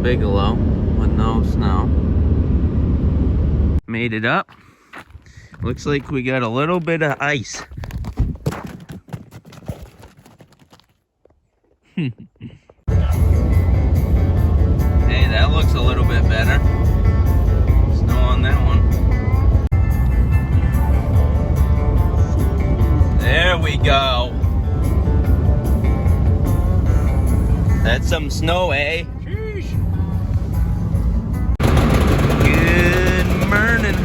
Bigelow with no snow. Made it up. Looks like we got a little bit of ice. Hey, that looks a little bit better. Snow on that one. There we go. That's some snow, eh? Sheesh. Good morning.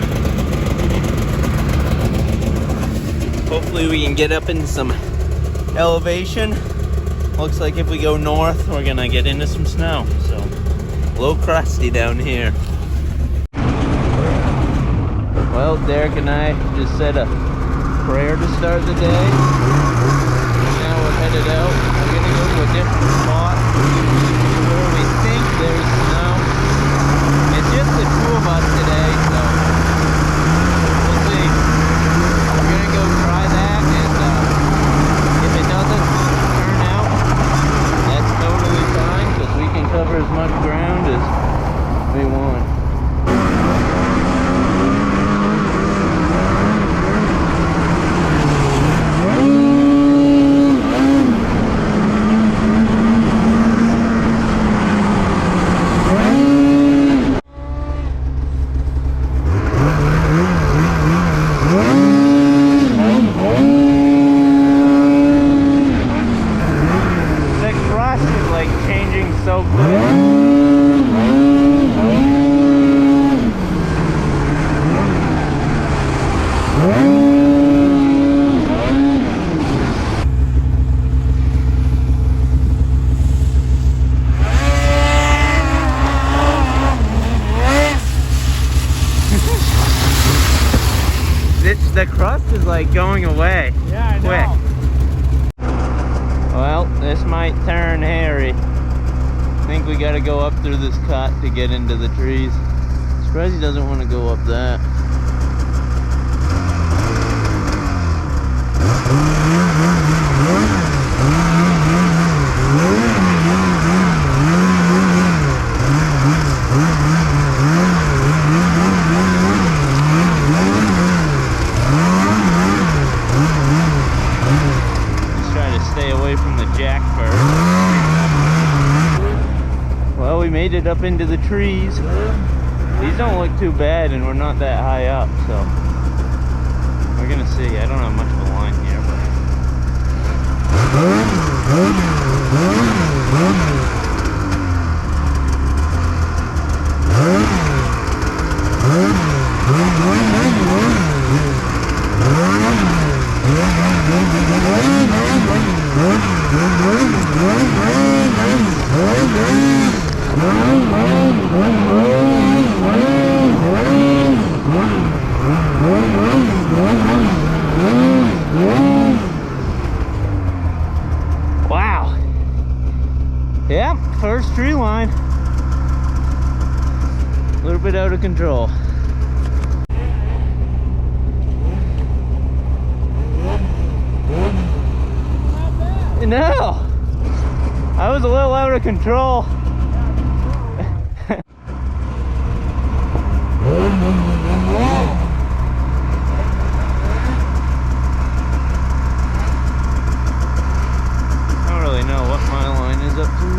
Hopefully we can get up into some elevation. Looks like if we go north, we're gonna get into some snow. So, a little crusty down here. Well, Derek and I just said a prayer to start the day. Now we're headed out. We're gonna go to a different spot where we think there's snow. It's just the two of us today, so we'll see. We're gonna go try that, and if it doesn't turn out, that's totally fine, because we can cover as much ground as we want. So good. The crust is like going away. Yeah, I quick. know. Well, this might turn hairy. I think we gotta go up through this cut to get into the trees. Surprised he doesn't want to go up that. Let's try to stay away from the jackfir. Well, we made it up into the trees. These don't look too bad, and we're not that high up, so we're gonna see. I don't have much of a line here, wow. Yep, first tree line. A little bit out of control. No, I was a little out of control. I don't really know what my line is up to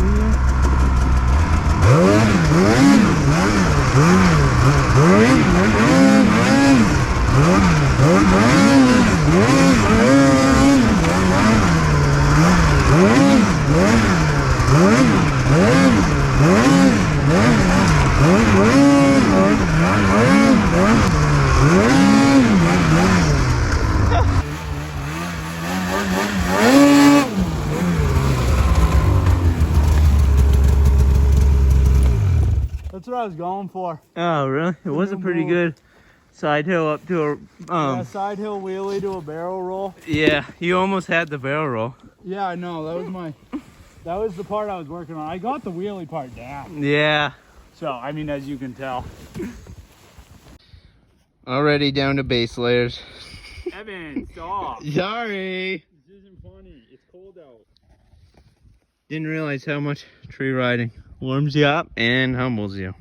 That's what I was going for. Oh, really? It was a pretty good side hill up to a Yeah, side hill wheelie to a barrel roll. Yeah, you almost had the barrel roll. Yeah, I know. That was the part I was working on. I got the wheelie part down. Yeah. So, I mean, as you can tell. Already down to base layers. Evan, stop. Sorry. This isn't funny. It's cold out. Didn't realize how much tree riding warms you up and humbles you.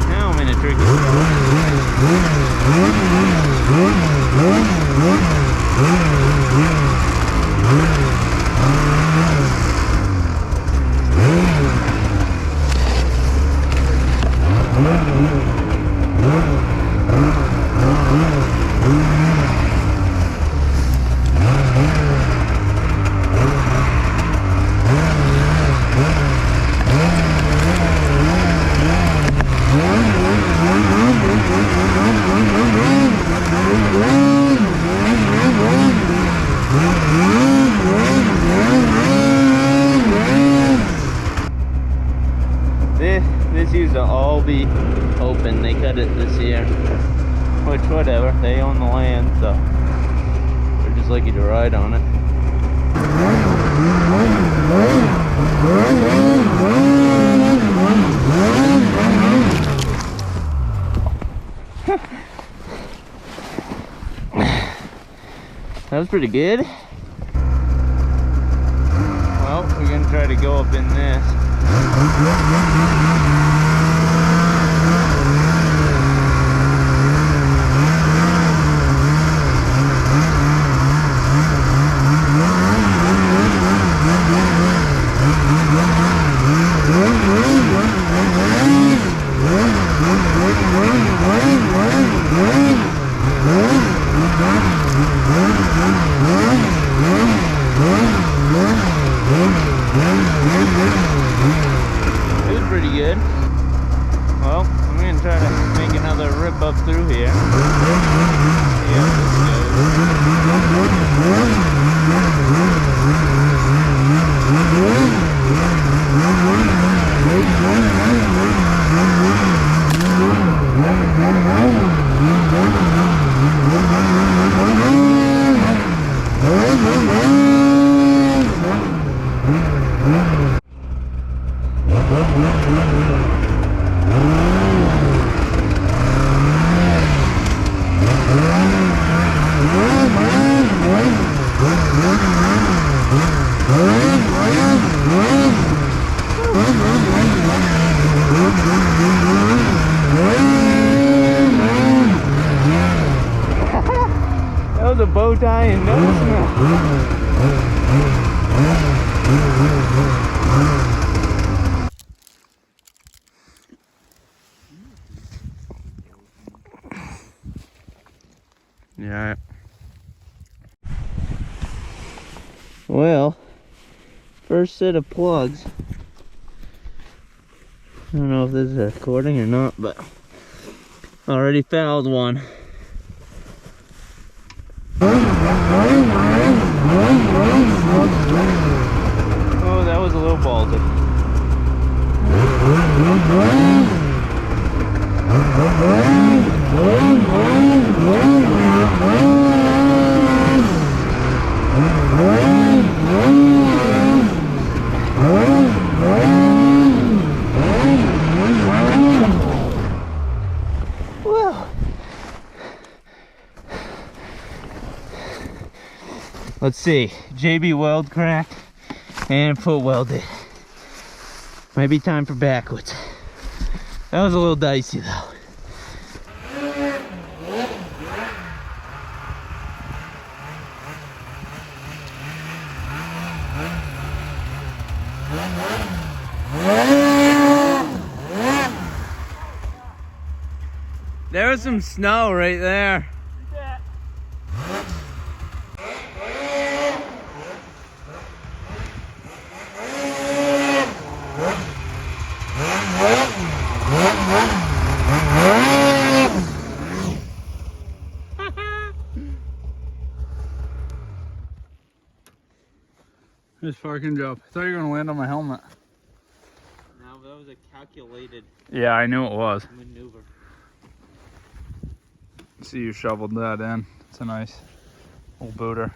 Now I'm in a tricky This used to all be open. They cut it this year. Which, whatever. They own the land, so they're just lucky to ride on it. That was pretty good. Well, we're gonna try to go up in this. It was pretty good. Well, I'm going to try to make another rip up through here. See how this That was a bow tie and no smell. Yeah. Well, first set of plugs. I don't know if this is recording or not, but already fouled one. Oh, that was a little ballsy. Well, let's see. JB weld crack and foot welded. Might be time for backwoods. That was a little dicey though. There was some snow right there. Nice parking job. I thought you were gonna land on my helmet. No, that was a calculated Yeah, I knew it was. maneuver. See, you shoveled that in. It's a nice old booter.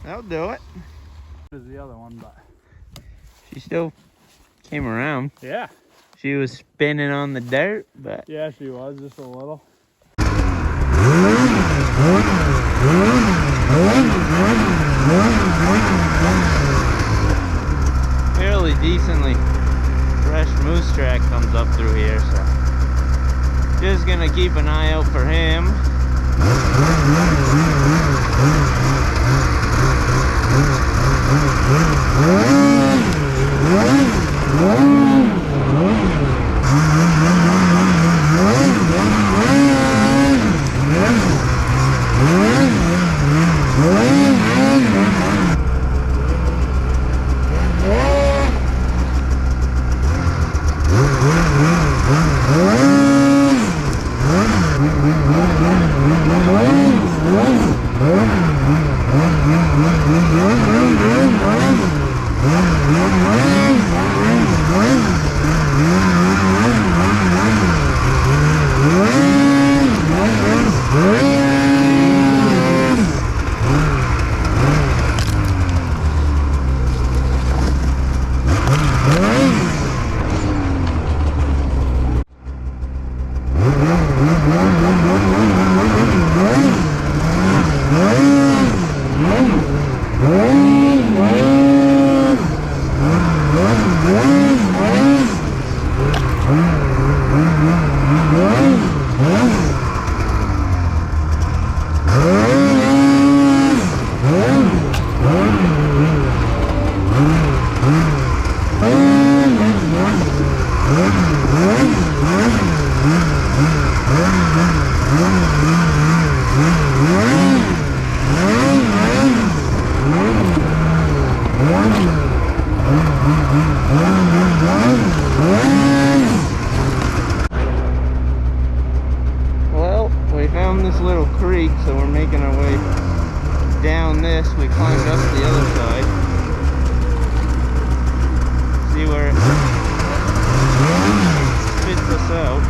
That'll do it. Is the other one, but She still came around. yeah. She was spinning on the dirt, but Yeah, she was just a little. fairly decently fresh moose track comes up through here, so just gonna keep an eye out for him. Well, we found this little creek, so we're making our way down this. We climbed up the other side. See where it spits us out.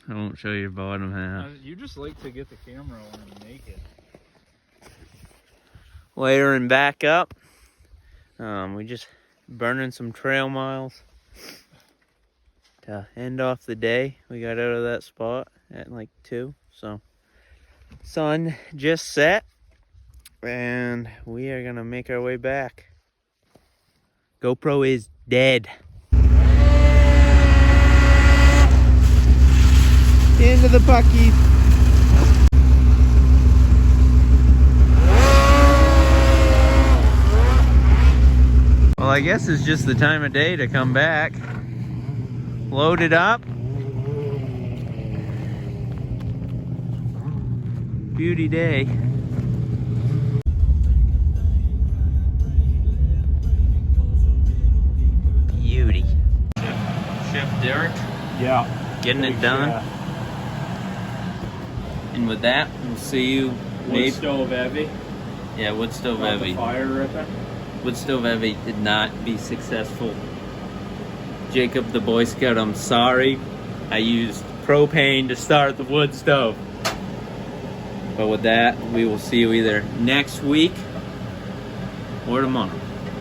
I won't show your bottom half. You just like to get the camera on and make it. Layering back up. We just burning some trail miles to end off the day. We got out of that spot at like 2, so sun just set and we are gonna make our way back. GoPro is dead. Into the Buckies. Well, I guess it's just the time of day to come back. Load it up. Beauty day. Beauty. Chef Derek. Yeah. Getting it done. Yeah. And with that, we'll see you. Wood stove heavy. Yeah, wood stove Got the heavy. fire ripping. Wood stove heavy did not be successful. Jacob the Boy Scout, I'm sorry. I used propane to start the wood stove. But with that, we will see you either next week or tomorrow.